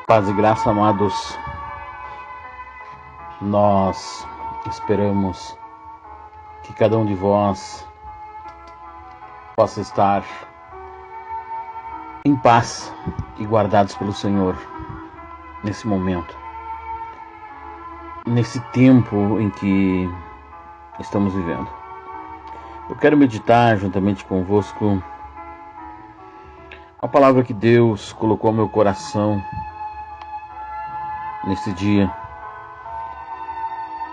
Paz e graça, amados. Nós esperamos que cada um de vós possa estar em paz e guardados pelo Senhor nesse momento, nesse tempo em que estamos vivendo. Eu quero meditar juntamente convosco a palavra que Deus colocou ao meu coração nesse dia.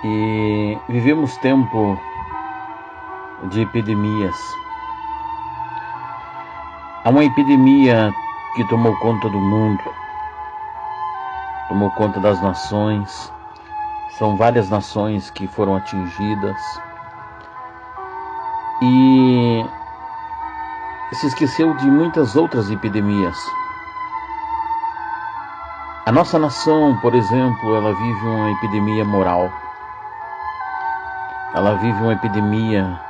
E vivemos tempo de epidemias. Há uma epidemia que tomou conta do mundo, tomou conta das nações. São várias nações que foram atingidas. E se esqueceu de muitas outras epidemias. A nossa nação, por exemplo, ela vive uma epidemia moral. Ela vive uma epidemia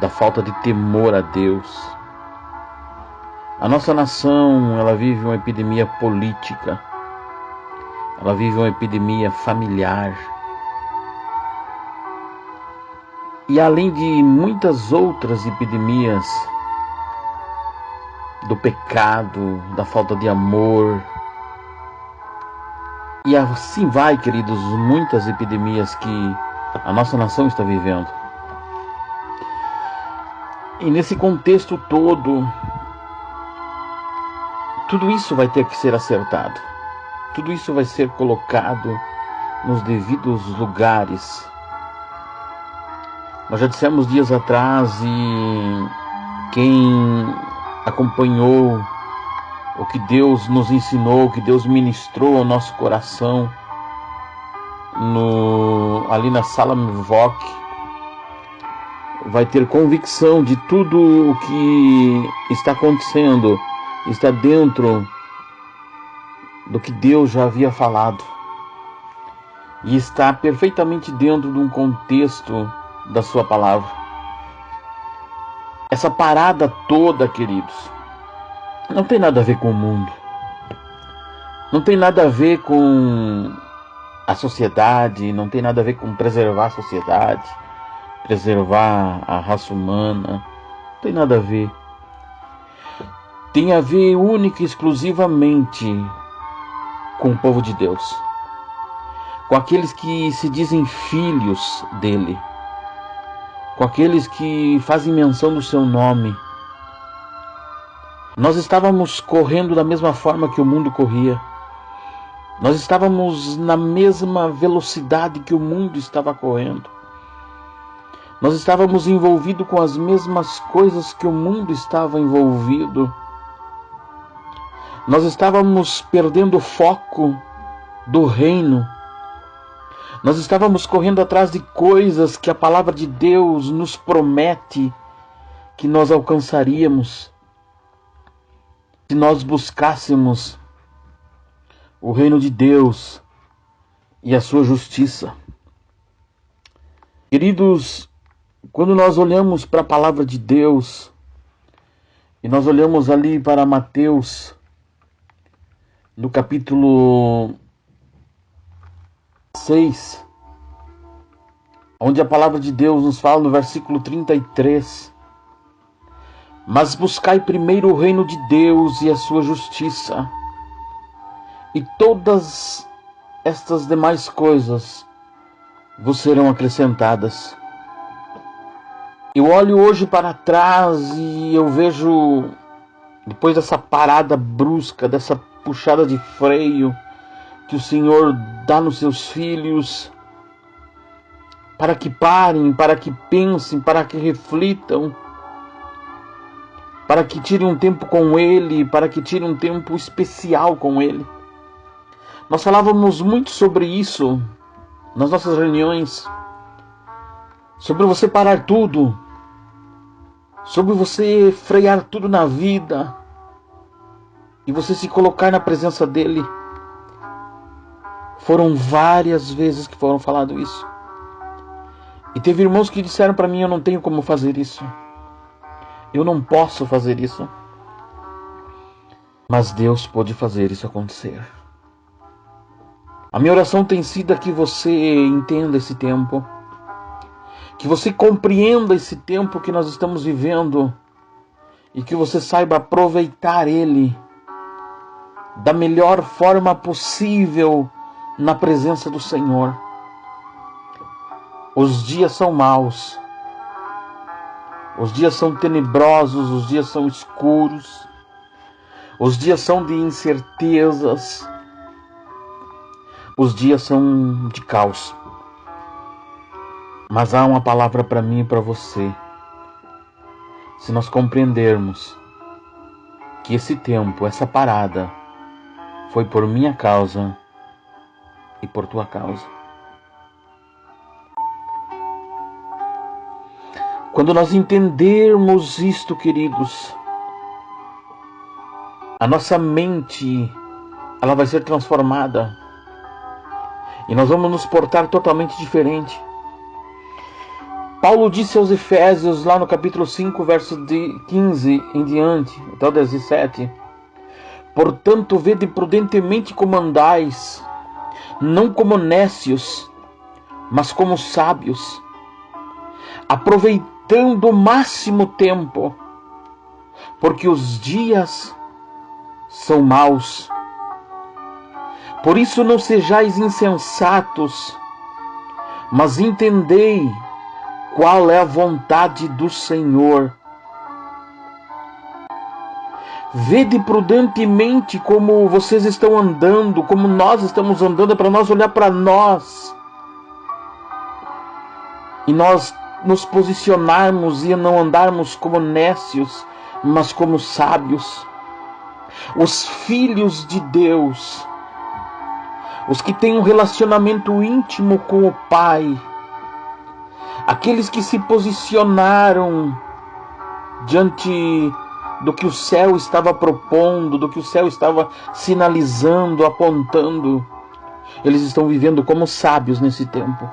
da falta de temor a Deus. A nossa nação, ela vive uma epidemia política. Ela vive uma epidemia familiar. E além de muitas outras epidemias do pecado, da falta de amor, e assim vai, queridos, muitas epidemias que a nossa nação está vivendo. E nesse contexto todo, tudo isso vai ter que ser acertado. Tudo isso vai ser colocado nos devidos lugares. Nós já dissemos dias atrás, e quem acompanhou o que Deus nos ensinou, o que Deus ministrou ao nosso coração ali na sala Mivok, vai ter convicção de tudo o que está acontecendo, está dentro do que Deus já havia falado, e está perfeitamente dentro de um contexto da sua palavra. Essa parada toda, queridos, não tem nada a ver com o mundo, não tem nada a ver com a sociedade, não tem nada a ver com preservar a sociedade, preservar a raça humana, não tem nada a ver. Tem a ver única e exclusivamente com o povo de Deus, com aqueles que se dizem filhos dele, com aqueles que fazem menção do seu nome. Nós estávamos correndo da mesma forma que o mundo corria. Nós estávamos na mesma velocidade que o mundo estava correndo. Nós estávamos envolvidos com as mesmas coisas que o mundo estava envolvido. Nós estávamos perdendo o foco do reino. Nós estávamos correndo atrás de coisas que a palavra de Deus nos promete que nós alcançaríamos se nós buscássemos o reino de Deus e a sua justiça. Queridos, quando nós olhamos para a palavra de Deus, e nós olhamos ali para Mateus, no capítulo 6, onde a palavra de Deus nos fala no versículo 33, mas buscai primeiro o reino de Deus e a sua justiça, e todas estas demais coisas vos serão acrescentadas. Eu olho hoje para trás e eu vejo, depois dessa parada brusca, dessa puxada de freio que o Senhor dá nos seus filhos, para que parem, para que pensem, para que reflitam, para que tirem um tempo com Ele, para que tirem um tempo especial com Ele. Nós falávamos muito sobre isso nas nossas reuniões, sobre você parar tudo, sobre você frear tudo na vida e você se colocar na presença dEle. Foram várias vezes que foram falado isso. E teve irmãos que disseram para mim: eu não tenho como fazer isso, eu não posso fazer isso. Mas Deus pode fazer isso acontecer. A minha oração tem sido que você entenda esse tempo, que você compreenda esse tempo que nós estamos vivendo e que você saiba aproveitar ele da melhor forma possível na presença do Senhor. Os dias são maus, os dias são tenebrosos, os dias são escuros, os dias são de incertezas, os dias são de caos. Mas há uma palavra para mim e para você. Se nós compreendermos que esse tempo, essa parada, foi por minha causa e por tua causa. Quando nós entendermos isto, queridos, a nossa mente, ela vai ser transformada. E nós vamos nos portar totalmente diferente. Paulo disse aos Efésios, lá no capítulo 5, verso de 15 em diante, até o 17. Portanto, vede prudentemente como andais, não como nécios, mas como sábios, aproveitando o máximo tempo, porque os dias são maus. Por isso não sejais insensatos, mas entendei qual é a vontade do Senhor. Vede prudentemente como vocês estão andando, como nós estamos andando, é para nós olhar para nós e nós nos posicionarmos e não andarmos como nécios, mas como sábios. Os filhos de Deus, os que têm um relacionamento íntimo com o Pai, aqueles que se posicionaram diante do que o céu estava propondo, do que o céu estava sinalizando, apontando, eles estão vivendo como sábios nesse tempo.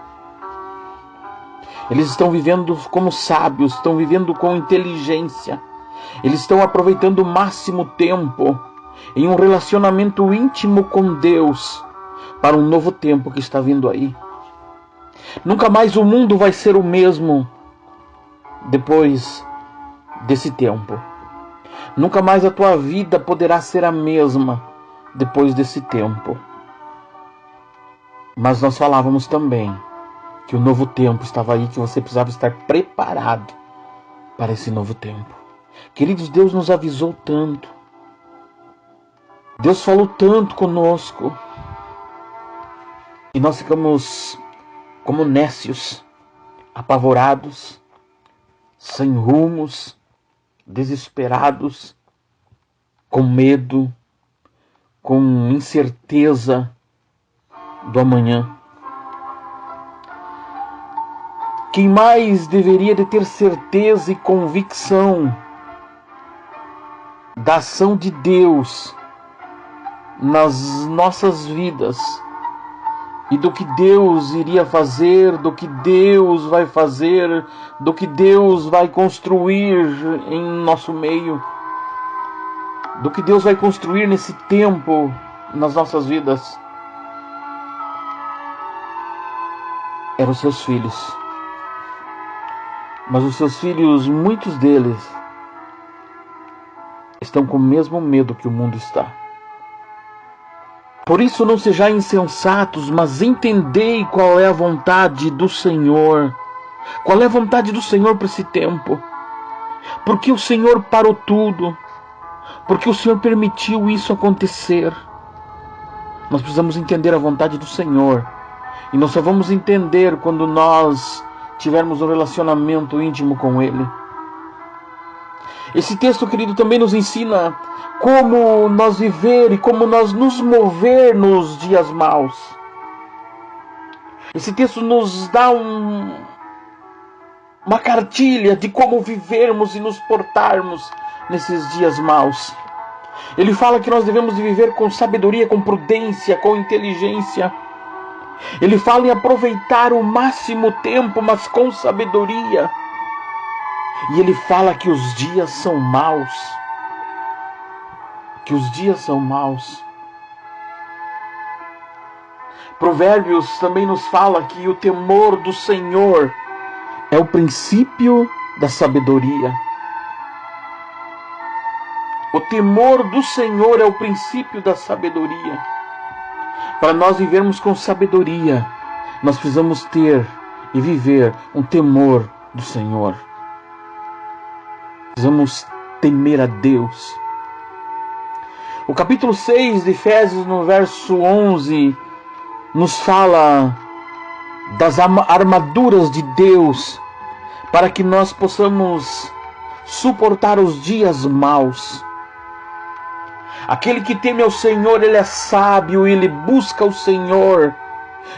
Eles estão vivendo como sábios, estão vivendo com inteligência. Eles estão aproveitando o máximo tempo em um relacionamento íntimo com Deus para um novo tempo que está vindo aí. Nunca mais o mundo vai ser o mesmo depois desse tempo. Nunca mais a tua vida poderá ser a mesma depois desse tempo. Mas nós falávamos também que o novo tempo estava aí, que você precisava estar preparado para esse novo tempo. Queridos, Deus nos avisou tanto. Deus falou tanto conosco. E nós ficamos como nécios, apavorados, sem rumos, desesperados, com medo, com incerteza do amanhã. Quem mais deveria de ter certeza e convicção da ação de Deus nas nossas vidas e do que Deus iria fazer, do que Deus vai fazer, do que Deus vai construir em nosso meio, do que Deus vai construir nesse tempo nas nossas vidas? Eram os seus filhos. Mas os seus filhos, muitos deles, estão com o mesmo medo que o mundo está. Por isso não sejais insensatos, mas entendei qual é a vontade do Senhor. Qual é a vontade do Senhor para esse tempo? Porque o Senhor parou tudo. Porque o Senhor permitiu isso acontecer. Nós precisamos entender a vontade do Senhor. E nós só vamos entender quando nós tivermos um relacionamento íntimo com Ele. Esse texto, querido, também nos ensina como nós viver e como nós nos mover nos dias maus. Esse texto nos dá uma cartilha de como vivermos e nos portarmos nesses dias maus. Ele fala que nós devemos viver com sabedoria, com prudência, com inteligência. Ele fala em aproveitar o máximo tempo, mas com sabedoria. E ele fala que os dias são maus, que os dias são maus. Provérbios também nos fala que o temor do Senhor é o princípio da sabedoria. O temor do Senhor é o princípio da sabedoria. Para nós vivermos com sabedoria, nós precisamos ter e viver um temor do Senhor. Precisamos temer a Deus. O capítulo 6 de Efésios, no verso 11, nos fala das armaduras de Deus para que nós possamos suportar os dias maus. Aquele que teme ao Senhor, ele é sábio, ele busca o Senhor,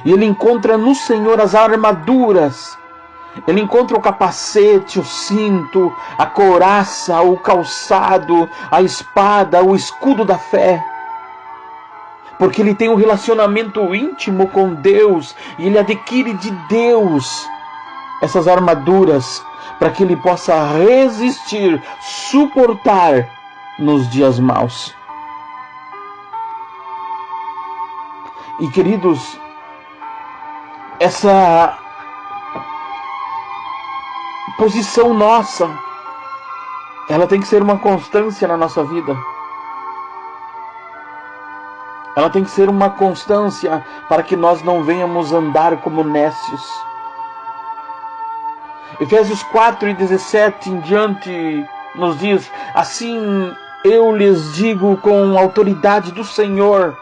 e ele encontra no Senhor as armaduras. Ele encontra o capacete, o cinto, a couraça, o calçado, a espada, o escudo da fé. Porque ele tem um relacionamento íntimo com Deus e ele adquire de Deus essas armaduras para que ele possa resistir, suportar nos dias maus. E queridos, essa posição nossa, ela tem que ser uma constância na nossa vida. Ela tem que ser uma constância para que nós não venhamos andar como nécios. Efésios 4:17 em diante nos diz: assim eu lhes digo com autoridade do Senhor,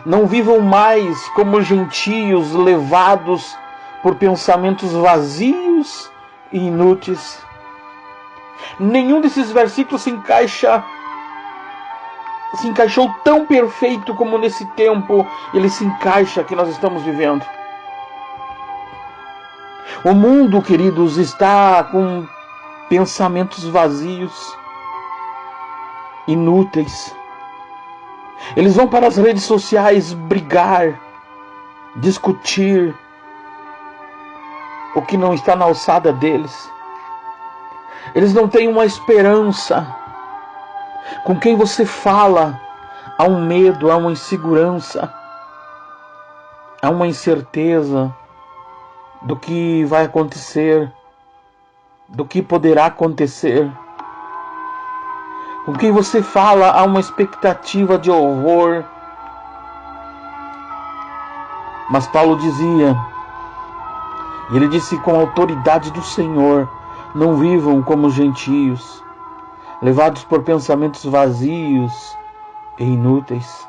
não vivam mais como gentios levados por pensamentos vazios e inúteis. Nenhum desses versículos se encaixou tão perfeito como nesse tempo ele se encaixa que nós estamos vivendo. O mundo, queridos, está com pensamentos vazios, inúteis. Eles vão para as redes sociais brigar, discutir o que não está na alçada deles. Eles não têm uma esperança. Com quem você fala, há um medo, há uma insegurança, há uma incerteza do que vai acontecer, do que poderá acontecer. Com quem você fala, há uma expectativa de horror. Mas Paulo dizia, e ele disse com a autoridade do Senhor, não vivam como gentios, levados por pensamentos vazios e inúteis.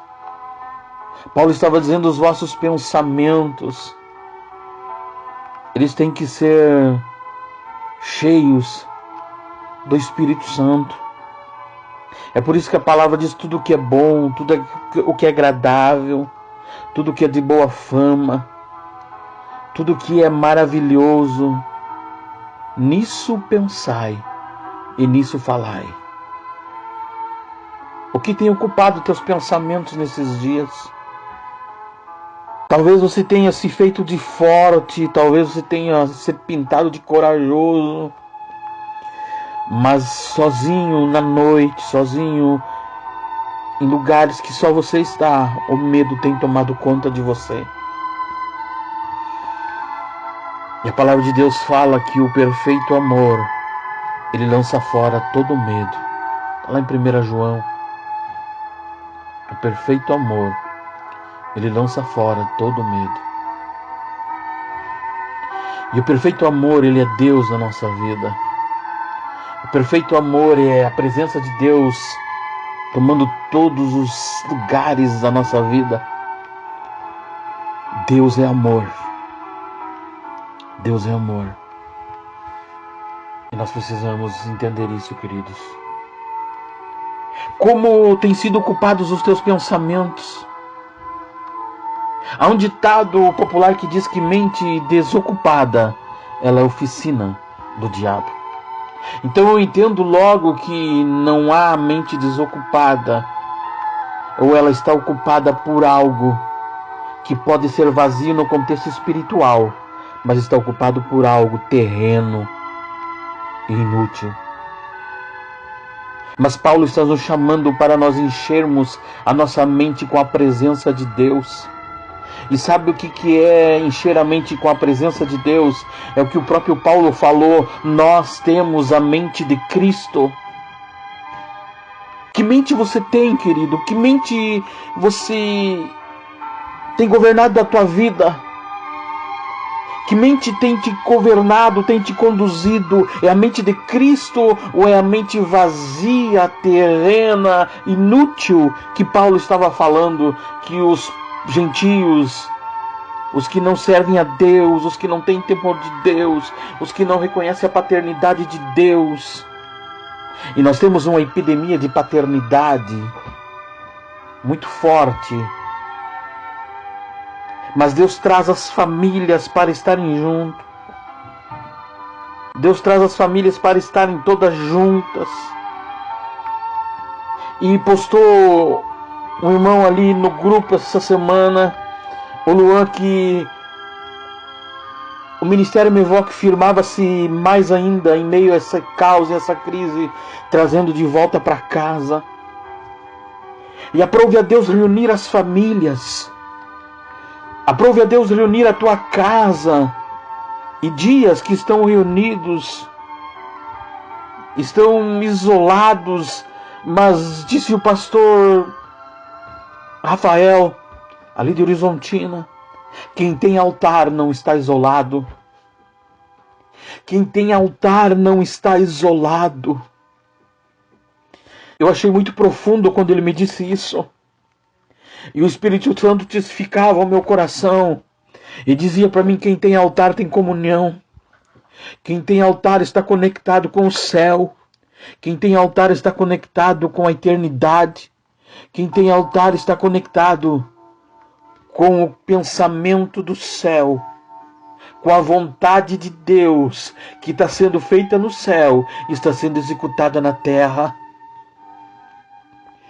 Paulo estava dizendo, os vossos pensamentos, eles têm que ser cheios do Espírito Santo. É por isso que a palavra diz tudo o que é bom, tudo o que é agradável, tudo o que é de boa fama, tudo o que é maravilhoso, nisso pensai e nisso falai. O que tem ocupado teus pensamentos nesses dias? Talvez você tenha se feito de forte, talvez você tenha se pintado de corajoso, mas sozinho na noite, sozinho em lugares que só você está, o medo tem tomado conta de você. E a palavra de Deus fala que o perfeito amor, ele lança fora todo medo. Está lá em 1 João. O perfeito amor, ele lança fora todo medo. E o perfeito amor, ele é Deus na nossa vida. O perfeito amor é a presença de Deus tomando todos os lugares da nossa vida. Deus é amor. Deus é amor. E nós precisamos entender isso, queridos. Como têm sido ocupados os teus pensamentos? Há um ditado popular que diz que mente desocupada, ela é oficina do diabo. Então eu entendo logo que não há mente desocupada, ou ela está ocupada por algo que pode ser vazio no contexto espiritual, mas está ocupado por algo terreno e inútil. Mas Paulo está nos chamando para nós enchermos a nossa mente com a presença de Deus. E sabe o que é encher a mente com a presença de Deus? É o que o próprio Paulo falou: nós temos a mente de Cristo. Que mente você tem, querido? Que mente você tem governado a tua vida? Que mente tem te governado, tem te conduzido? É a mente de Cristo ou é a mente vazia, terrena, inútil que Paulo estava falando? Que os gentios, os que não servem a Deus, os que não têm temor de Deus, os que não reconhecem a paternidade de Deus. E nós temos uma epidemia de paternidade muito forte. Mas Deus traz as famílias para estarem juntos. Deus traz as famílias para estarem todas juntas. E postou um irmão ali no grupo essa semana, o Luan, que o Ministério Mevoc firmava-se mais ainda em meio a essa caos e essa crise, trazendo de volta para casa. E aprove a Deus reunir as famílias. Aprove a Deus reunir a tua casa. E dias que estão reunidos, estão isolados. Mas disse o pastor Rafael, ali de Horizontina: quem tem altar não está isolado. Quem tem altar não está isolado. Eu achei muito profundo quando ele me disse isso. E o Espírito Santo testificava ao meu coração e dizia para mim: quem tem altar tem comunhão. Quem tem altar está conectado com o céu. Quem tem altar está conectado com a eternidade. Quem tem altar está conectado com o pensamento do céu, com a vontade de Deus que está sendo feita no céu e está sendo executada na terra.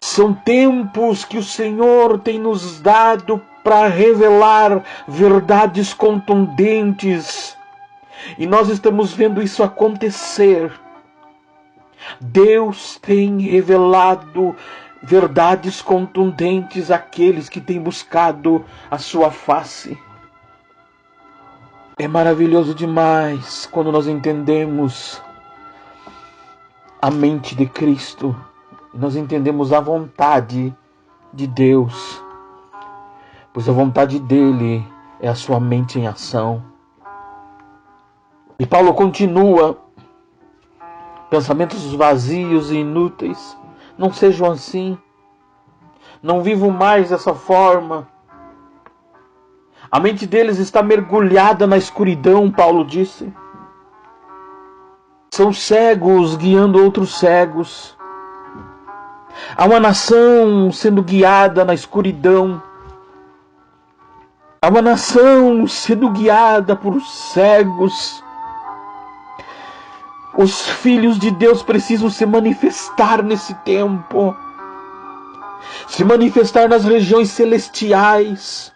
São tempos que o Senhor tem nos dado para revelar verdades contundentes. E nós estamos vendo isso acontecer. Deus tem revelado verdades contundentes àqueles que têm buscado a sua face. É maravilhoso demais quando nós entendemos a mente de Cristo. Nós entendemos a vontade de Deus, pois a vontade dele é a sua mente em ação. E Paulo continua: pensamentos vazios e inúteis, não sejam assim. Não vivam mais dessa forma. A mente deles está mergulhada na escuridão, Paulo disse. São cegos guiando outros cegos. Há uma nação sendo guiada na escuridão. Há uma nação sendo guiada por cegos. Os filhos de Deus precisam se manifestar nesse tempo. Se manifestar nas regiões celestiais.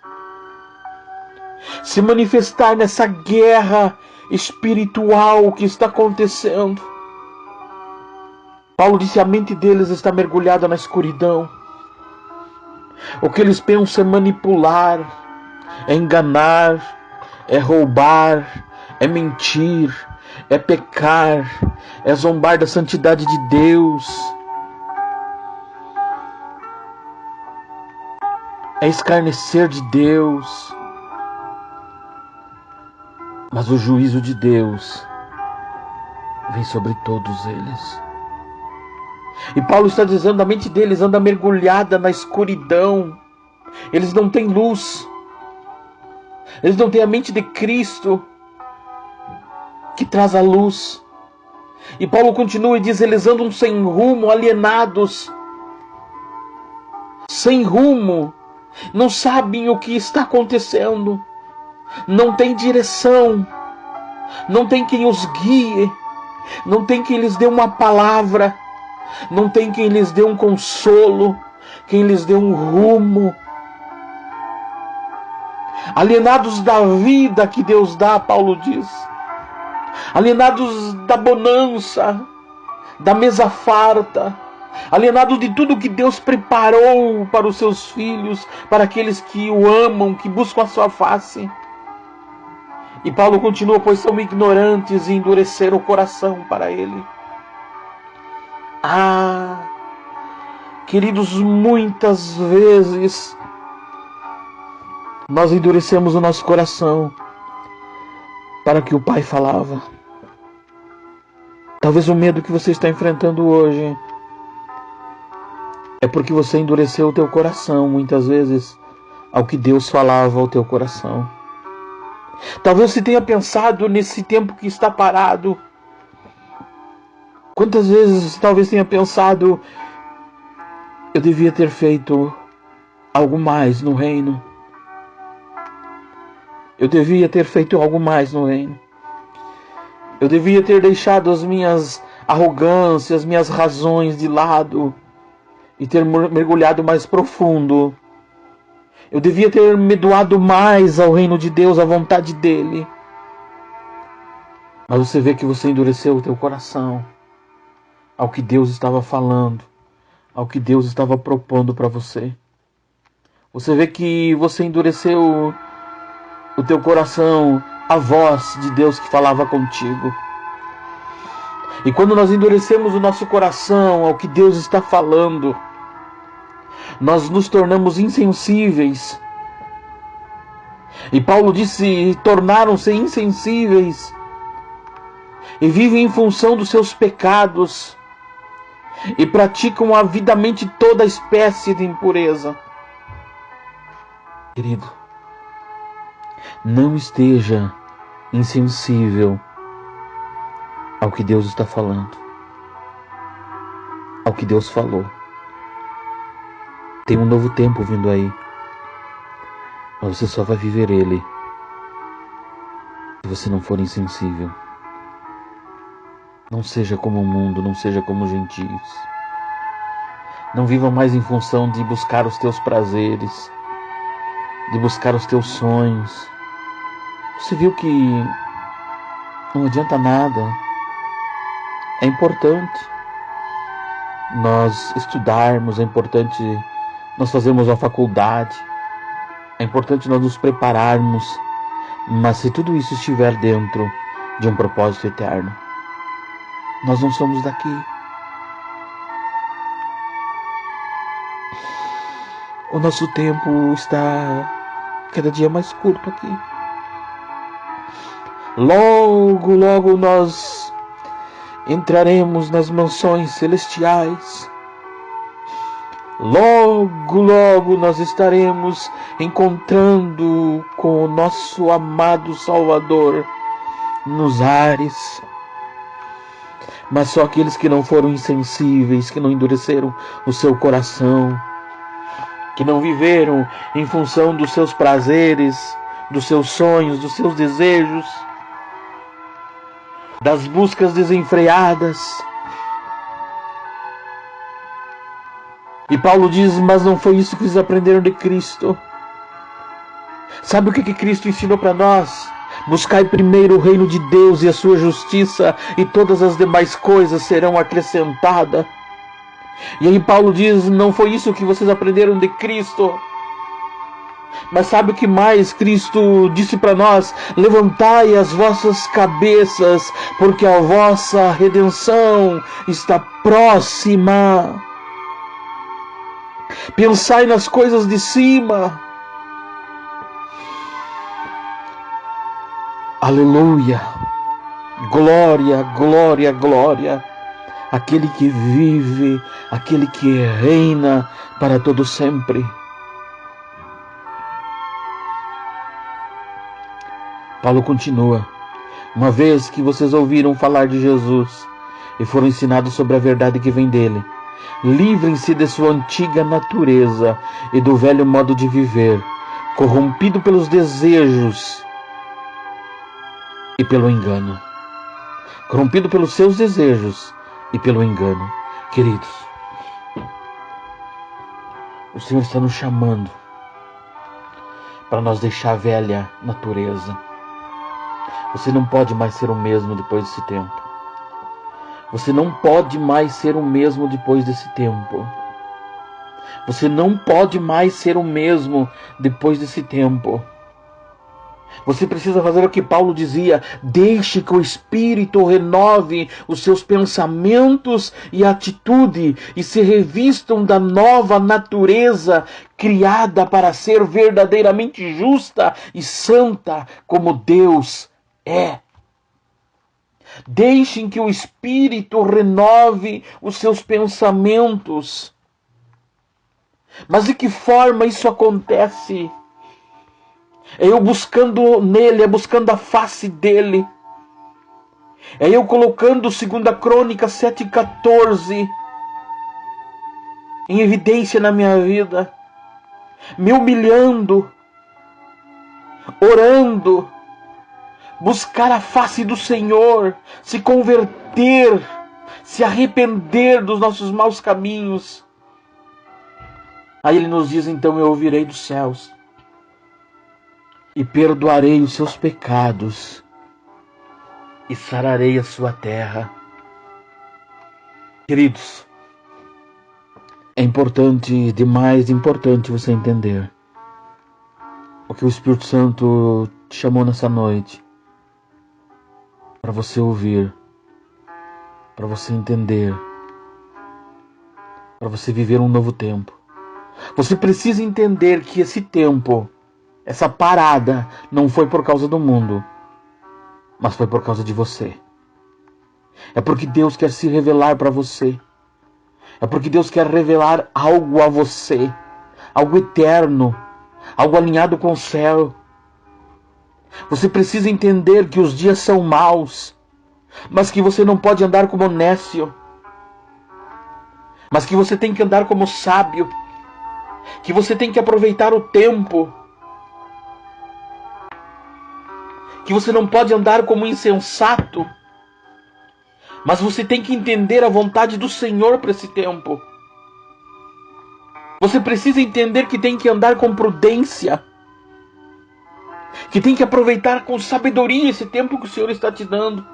Se manifestar nessa guerra espiritual que está acontecendo. Paulo disse: a mente deles está mergulhada na escuridão. O que eles pensam é manipular, é enganar, é roubar, é mentir, é pecar, é zombar da santidade de Deus, é escarnecer de Deus. Mas o juízo de Deus vem sobre todos eles. E Paulo está dizendo: a mente deles anda mergulhada na escuridão. Eles não têm luz. Eles não têm a mente de Cristo que traz a luz. E Paulo continua e diz: eles andam sem rumo, alienados. Sem rumo. Não sabem o que está acontecendo. Não tem direção. Não tem quem os guie. Não tem quem lhes dê uma palavra. Não tem quem lhes dê um consolo, quem lhes dê um rumo. Alienados da vida que Deus dá, Paulo diz. Alienados da bonança, da mesa farta. alienado de tudo que Deus preparou para os seus filhos, para aqueles que o amam, que buscam a sua face. E Paulo continua: pois são ignorantes e endureceram o coração para ele. Queridos, muitas vezes nós endurecemos o nosso coração para o que o Pai falava. Talvez o medo que você está enfrentando hoje é porque você endureceu o teu coração muitas vezes ao que Deus falava ao teu coração. Talvez você tenha pensado nesse tempo que está parado. Quantas vezes talvez tenha pensado: eu devia ter feito algo mais no reino. Eu devia ter feito algo mais no reino. Eu devia ter deixado as minhas arrogâncias, as minhas razões de lado e ter mergulhado mais profundo. Eu devia ter me doado mais ao reino de Deus, à vontade dele. Mas você vê que você endureceu o teu coração ao que Deus estava falando, ao que Deus estava propondo para você. Você vê que você endureceu o teu coração à voz de Deus que falava contigo. E quando nós endurecemos o nosso coração ao que Deus está falando, nós nos tornamos insensíveis. E Paulo disse: tornaram-se insensíveis e vivem em função dos seus pecados e praticam avidamente toda espécie de impureza. Querido, não esteja insensível ao que Deus está falando, ao que Deus falou. Tem um novo tempo vindo aí, mas você só vai viver ele se você não for insensível. Não seja como o mundo, não seja como os gentios. Não viva mais em função de buscar os teus prazeres, de buscar os teus sonhos. Você viu que não adianta nada. É importante nós estudarmos, é importante nós fazermos a faculdade, é importante nós nos prepararmos, mas se tudo isso estiver dentro de um propósito eterno, nós não somos daqui. O nosso tempo está cada dia mais curto aqui. Logo, logo nós entraremos nas mansões celestiais. Logo, logo nós estaremos encontrando com o nosso amado Salvador nos ares. Mas só aqueles que não foram insensíveis, que não endureceram o seu coração, que não viveram em função dos seus prazeres, dos seus sonhos, dos seus desejos, das buscas desenfreadas. E Paulo diz: mas não foi isso que eles aprenderam de Cristo. Sabe o que Cristo ensinou para nós? Buscai primeiro o reino de Deus e a sua justiça, e todas as demais coisas serão acrescentadas. E aí Paulo diz: não foi isso que vocês aprenderam de Cristo. Mas sabe o que mais Cristo disse para nós? Levantai as vossas cabeças, porque a vossa redenção está próxima. Pensai nas coisas de cima. Aleluia. Glória, glória, glória. Aquele que vive, aquele que reina para todo sempre. Paulo continua: uma vez que vocês ouviram falar de Jesus e foram ensinados sobre a verdade que vem dele, livrem-se de sua antiga natureza e do velho modo de viver, corrompido pelos desejos e pelo engano. Corrompido pelos seus desejos e pelo engano. Queridos, o Senhor está nos chamando para nós deixar a velha natureza. Você não pode mais ser o mesmo depois desse tempo. Você não pode mais ser o mesmo depois desse tempo. Você não pode mais ser o mesmo depois desse tempo. Você precisa fazer o que Paulo dizia: deixe que o Espírito renove os seus pensamentos e atitude e se revistam da nova natureza criada para ser verdadeiramente justa e santa como Deus é. Deixem que o Espírito renove os seus pensamentos. Mas de que forma isso acontece? É eu buscando nele, é buscando a face dele. É eu colocando 2 Crônicas 7,14 em evidência na minha vida. Me humilhando, orando, buscar a face do Senhor, se converter, se arrepender dos nossos maus caminhos. Aí ele nos diz: então eu ouvirei dos céus e perdoarei os seus pecados e sararei a sua terra. Queridos, é importante, demais importante você entender o que o Espírito Santo te chamou nessa noite, para você ouvir, para você entender, para você viver um novo tempo. Você precisa entender que esse tempo, essa parada, não foi por causa do mundo, mas foi por causa de você. É porque Deus quer se revelar para você. É porque Deus quer revelar algo a você, algo eterno, algo alinhado com o céu. Você precisa entender que os dias são maus, mas que você não pode andar como nécio, mas que você tem que andar como sábio, que você tem que aproveitar o tempo, que você não pode andar como insensato, mas você tem que entender a vontade do Senhor para esse tempo. Você precisa entender que tem que andar com prudência, que tem que aproveitar com sabedoria esse tempo que o Senhor está te dando.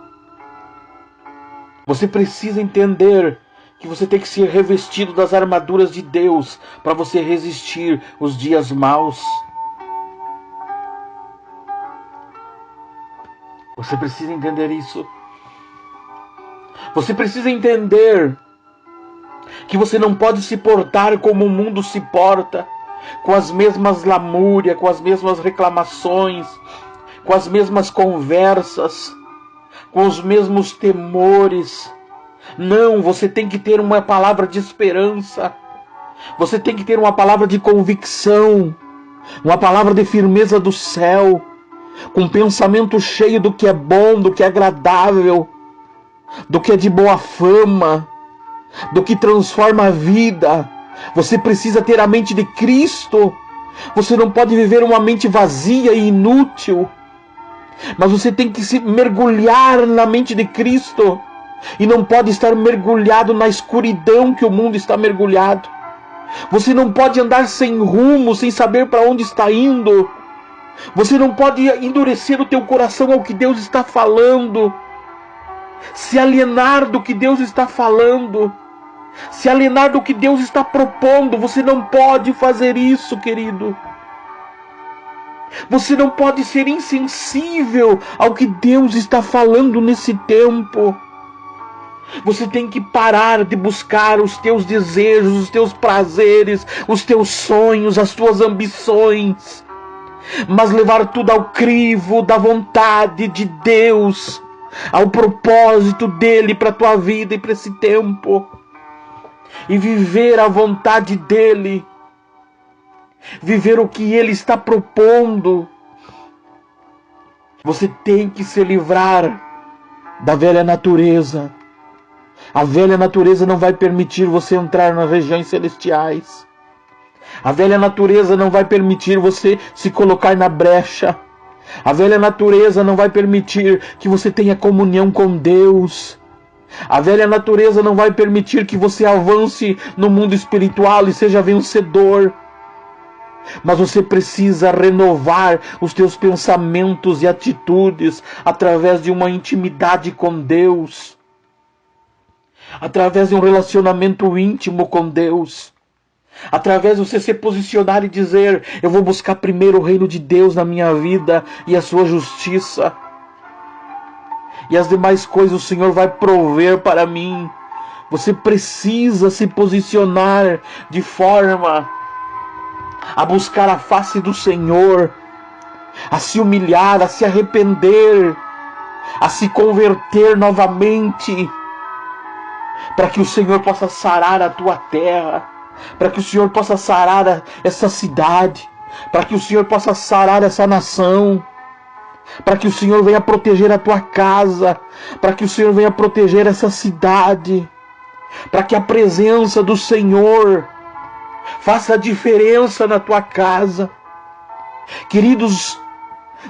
Você precisa entender que você tem que ser revestido das armaduras de Deus para você resistir os dias maus. Você precisa entender isso. Você precisa entender que você não pode se portar como o mundo se porta, com as mesmas lamúrias, com as mesmas reclamações, com as mesmas conversas, com os mesmos temores. Não, você tem que ter uma palavra de esperança. Você tem que ter uma palavra de convicção, uma palavra de firmeza do céu, com um pensamento cheio do que é bom, do que é agradável, do que é de boa fama, do que transforma a vida. Você precisa ter a mente de Cristo. Você não pode viver uma mente vazia e inútil, mas você tem que se mergulhar na mente de Cristo e não pode estar mergulhado na escuridão que o mundo está mergulhado. Você não pode andar sem rumo, sem saber para onde está indo. Você não pode endurecer o teu coração ao que Deus está falando, se alienar do que Deus está falando, se alienar do que Deus está propondo. Você não pode fazer isso, querido. Você não pode ser insensível ao que Deus está falando nesse tempo. Você tem que parar de buscar os teus desejos, os teus prazeres, os teus sonhos, as tuas ambições, mas levar tudo ao crivo da vontade de Deus, ao propósito dele para a tua vida e para esse tempo, e viver a vontade dele, viver o que ele está propondo. Você tem que se livrar da velha natureza. A velha natureza não vai permitir você entrar nas regiões celestiais. A velha natureza não vai permitir você se colocar na brecha. A velha natureza não vai permitir que você tenha comunhão com Deus. A velha natureza não vai permitir que você avance no mundo espiritual e seja vencedor. Mas você precisa renovar os teus pensamentos e atitudes através de uma intimidade com Deus. através de um relacionamento íntimo com Deus, através de você se posicionar e dizer: eu vou buscar primeiro o reino de Deus na minha vida e a sua justiça, e as demais coisas o Senhor vai prover para mim. Você precisa se posicionar de forma a buscar a face do Senhor, a se humilhar, a se arrepender, a se converter novamente, para que o Senhor possa sarar a tua terra, para que o Senhor possa sarar essa cidade, para que o Senhor possa sarar essa nação, para que o Senhor venha proteger a tua casa, para que o Senhor venha proteger essa cidade, para que a presença do Senhor faça a diferença na tua casa. Queridos,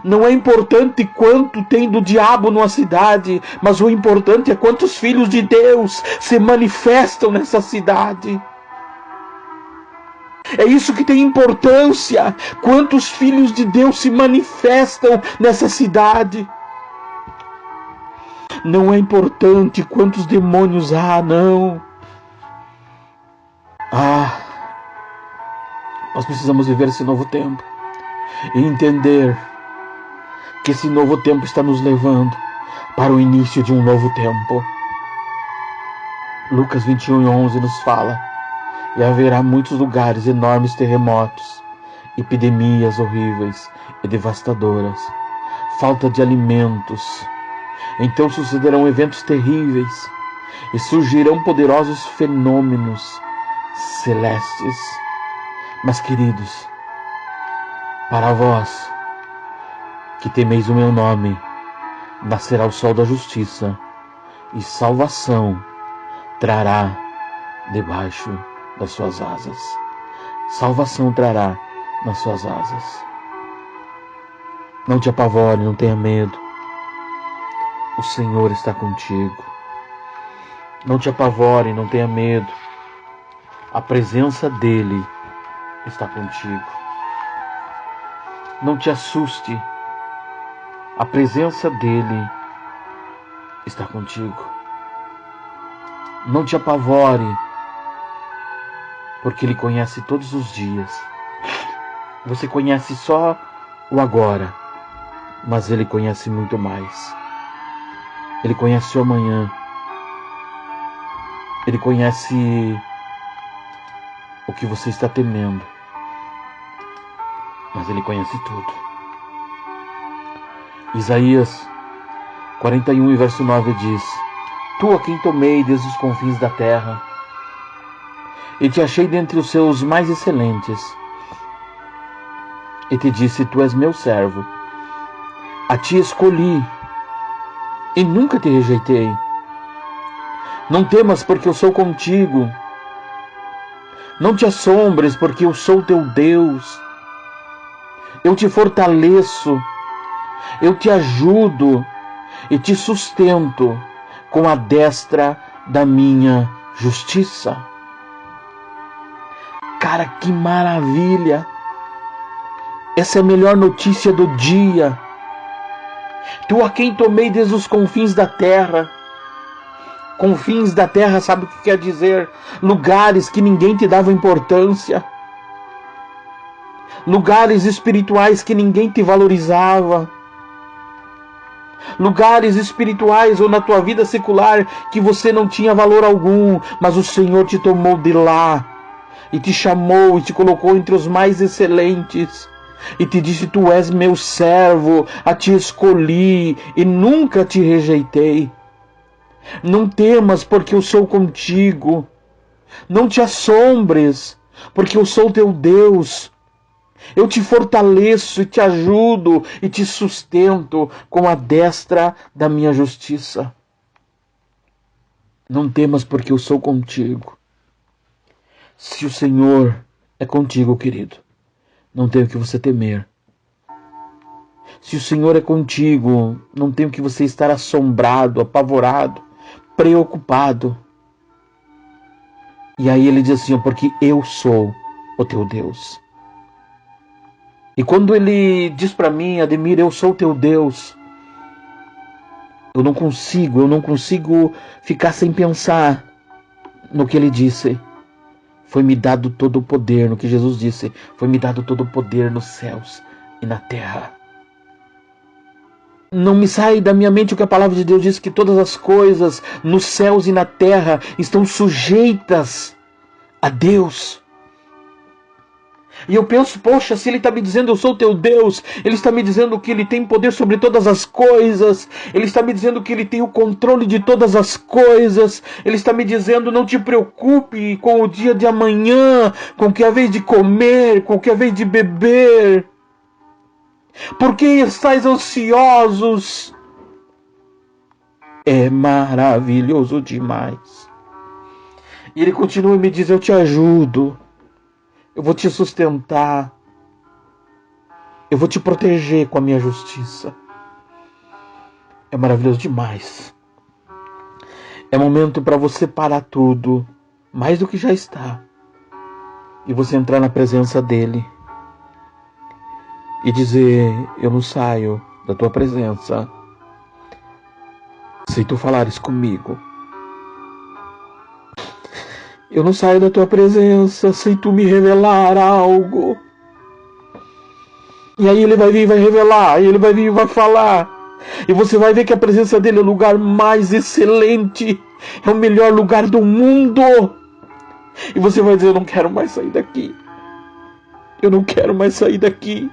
não é importante quanto tem do diabo numa cidade, mas o importante é quantos filhos de Deus se manifestam nessa cidade. É isso que tem importância, quantos filhos de Deus se manifestam nessa cidade. Não é importante quantos demônios há, não. Nós precisamos viver esse novo tempo e entender que esse novo tempo está nos levando para o início de um novo tempo. Lucas 21:11 nos fala: e haverá muitos lugares enormes terremotos, epidemias horríveis e devastadoras, falta de alimentos. Então sucederão eventos terríveis e surgirão poderosos fenômenos celestes. Mas, queridos, para vós que temeis o meu nome, nascerá o sol da justiça, e salvação trará debaixo das suas asas. Salvação trará nas suas asas. Não te apavore, não tenha medo. O Senhor está contigo. Não te apavore, não tenha medo. A presença dEle está contigo. Não te assuste. A presença dEle está contigo. Não te apavore, porque Ele conhece todos os dias. Você conhece só o agora, mas Ele conhece muito mais. Ele conhece o amanhã. Ele conhece o que você está temendo, mas Ele conhece tudo. Isaías 41, verso 9 diz: Tu a quem tomei desde os confins da terra, e te achei dentre os seus mais excelentes, e te disse: Tu és meu servo, a ti escolhi, e nunca te rejeitei. Não temas, porque eu sou contigo. Não te assombres, porque eu sou teu Deus. Eu te fortaleço, eu te ajudo e te sustento com a destra da minha justiça. Cara, que maravilha! Essa é a melhor notícia do dia. Tu a quem tomei desde os confins da terra. Confins da terra, sabe o que quer dizer? Lugares que ninguém te dava importância. Lugares espirituais que ninguém te valorizava. Lugares espirituais ou na tua vida secular que você não tinha valor algum, mas o Senhor te tomou de lá e te chamou e te colocou entre os mais excelentes e te disse: Tu és meu servo, a ti escolhi e nunca te rejeitei. Não temas, porque eu sou contigo. Não te assombres, porque eu sou teu Deus. Eu te fortaleço e te ajudo e te sustento com a destra da minha justiça. Não temas, porque eu sou contigo. Se o Senhor é contigo, querido, não tem o que você temer. Se o Senhor é contigo, não tem o que você estar assombrado, apavorado, preocupado. E aí ele diz assim: porque eu sou o teu Deus. E quando ele diz para mim: Ademir, eu sou o teu Deus, eu não consigo ficar sem pensar no que ele disse. Foi-me dado todo o poder, no que Jesus disse. Foi-me dado todo o poder nos céus e na terra. Não me sai da minha mente o que a palavra de Deus diz, que todas as coisas nos céus e na terra estão sujeitas a Deus. E eu penso, poxa, se ele está me dizendo eu sou teu Deus, ele está me dizendo que ele tem poder sobre todas as coisas, ele está me dizendo que ele tem o controle de todas as coisas, ele está me dizendo não te preocupe com o dia de amanhã, com o que é vez de comer, com o que é vez de beber. Por que estáis ansiosos? É maravilhoso demais. E ele continua e me diz, eu te ajudo. Eu vou te sustentar. Eu vou te proteger com a minha justiça. É maravilhoso demais. É momento para você parar tudo, mais do que já está, e você entrar na presença dele e dizer, eu não saio da tua presença sem tu falares comigo. Eu não saio da tua presença sem tu me revelar algo. E aí ele vai vir e vai revelar, e ele vai vir e vai falar. E você vai ver que a presença dele é o lugar mais excelente, é o melhor lugar do mundo. E você vai dizer, eu não quero mais sair daqui. Eu não quero mais sair daqui.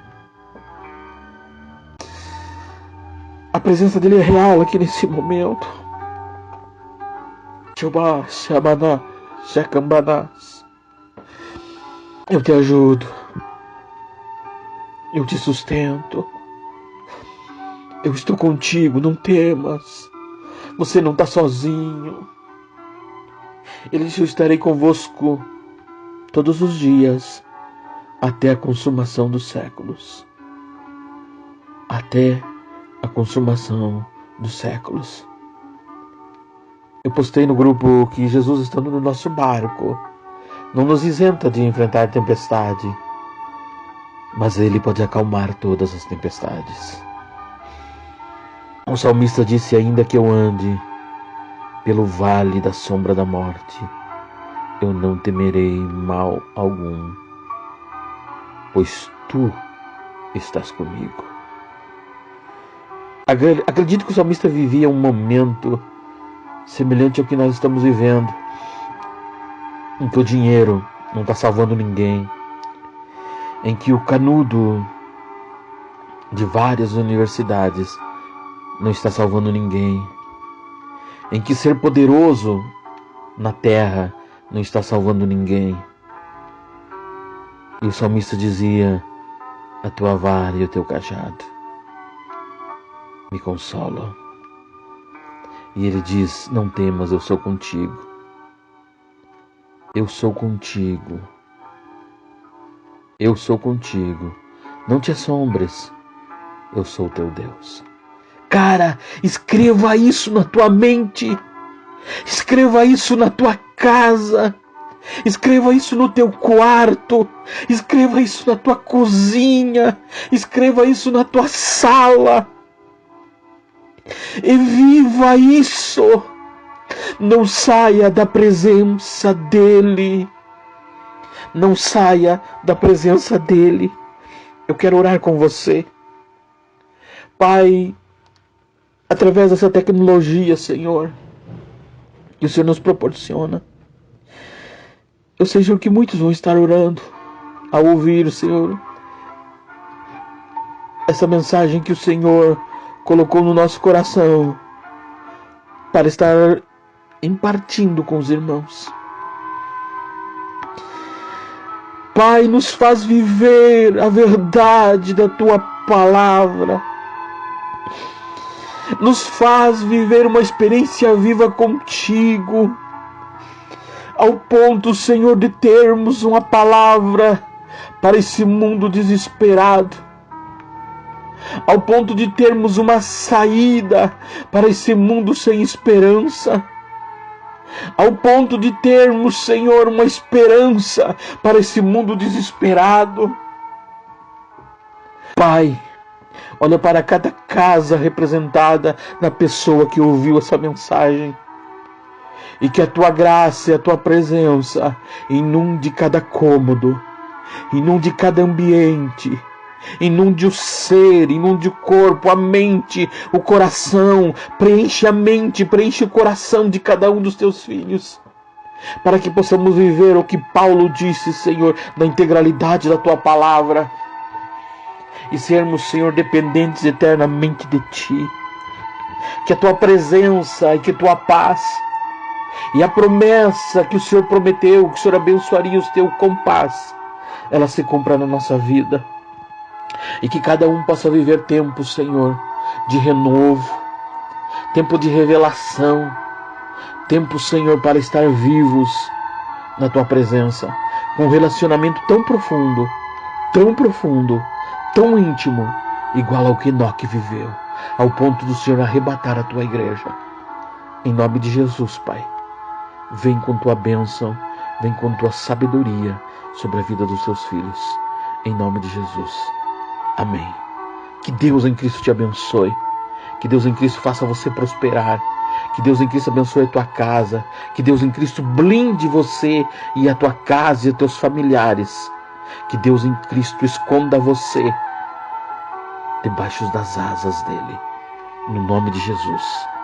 A presença dele é real aqui nesse momento. Eu te ajudo. Eu te sustento. Eu estou contigo, não temas. Você não está sozinho. Ele disse, eu estarei convosco todos os dias, até a consumação dos séculos. Até a consumação dos séculos. Eu postei no grupo que Jesus, estando no nosso barco, não nos isenta de enfrentar tempestade, mas ele pode acalmar todas as tempestades. O salmista disse, ainda que eu ande pelo vale da sombra da morte, eu não temerei mal algum, pois tu estás comigo. Acredito que o salmista vivia um momento semelhante ao que nós estamos vivendo, em que o dinheiro não está salvando ninguém, em que o canudo de várias universidades não está salvando ninguém, em que ser poderoso na terra não está salvando ninguém. E o salmista dizia, a tua vara e o teu cajado me consolam. E ele diz, não temas, eu sou contigo. Eu sou contigo. Eu sou contigo. Não te assombres, eu sou teu Deus. Cara, escreva isso na tua mente. Escreva isso na tua casa. Escreva isso no teu quarto. Escreva isso na tua cozinha. Escreva isso na tua sala. E viva isso. Não saia da presença dele. Não saia da presença dele. Eu quero orar com você. Pai, através dessa tecnologia, Senhor, que o Senhor nos proporciona, eu sei, Senhor, que muitos vão estar orando ao ouvir, Senhor, essa mensagem que o Senhor colocou no nosso coração para estar impartindo com os irmãos. Pai, nos faz viver a verdade da tua palavra. Nos faz viver uma experiência viva contigo, ao ponto, Senhor, de termos uma palavra para esse mundo desesperado, ao ponto de termos uma saída para esse mundo sem esperança, ao ponto de termos, Senhor, uma esperança para esse mundo desesperado. Pai, olha para cada casa representada na pessoa que ouviu essa mensagem. e que a tua graça e a tua presença inunde cada cômodo, inunde cada ambiente, inunde o ser, inunde o corpo, a mente, o coração. Preenche a mente, preenche o coração de cada um dos teus filhos, para que possamos viver o que Paulo disse, Senhor, na integralidade da tua palavra, e sermos, Senhor, dependentes eternamente de ti. Que a tua presença e que a tua paz e a promessa que o Senhor prometeu, que o Senhor abençoaria os teus com paz, ela se cumpra na nossa vida. E que cada um possa viver tempo, Senhor, de renovo, tempo de revelação, tempo, Senhor, para estar vivos na tua presença, com um relacionamento tão profundo, tão íntimo, igual ao que Enoque viveu, ao ponto do Senhor arrebatar a tua igreja. Em nome de Jesus, Pai, vem com tua bênção, vem com tua sabedoria sobre a vida dos teus filhos. Em nome de Jesus. Amém. Que Deus em Cristo te abençoe. Que Deus em Cristo faça você prosperar. Que Deus em Cristo abençoe a tua casa. Que Deus em Cristo blinde você e a tua casa e os teus familiares. Que Deus em Cristo esconda você debaixo das asas dele. No nome de Jesus.